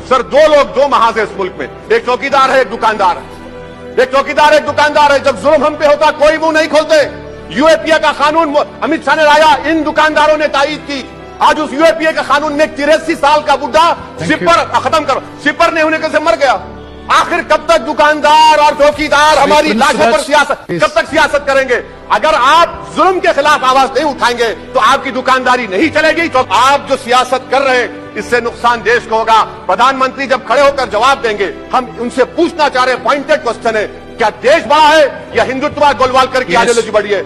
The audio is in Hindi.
सर, दो लोग दो महाज है इस मुल्क में, एक चौकीदार है, एक दुकानदार है। एक चौकीदार है, एक दुकानदार है। जब जुल्म हम पे होता कोई मुंह नहीं खोलते। यूएपीए का कानून अमित शाह ने लाया, इन दुकानदारों ने तायीद की। आज उस यूएपीए का कानून में 83 साल का बुढ़ा सिपर खत्म करो, सिपर नहीं होने से मर गया। आखिर कब तक दुकानदार और चौकीदार हमारी लाशों पर सियासत, कब तक सियासत करेंगे? अगर आप जुल्म के खिलाफ आवाज नहीं उठाएंगे तो आपकी दुकानदारी नहीं चलेगी। तो आप जो सियासत कर रहे हैं इससे नुकसान देश को होगा। प्रधानमंत्री जब खड़े होकर जवाब देंगे, हम उनसे पूछना चाह रहे हैं, पॉइंटेड क्वेश्चन है, क्या देश बड़ा है या हिंदुत्व गोलवालकर की आइडियोलॉजी बड़ी है?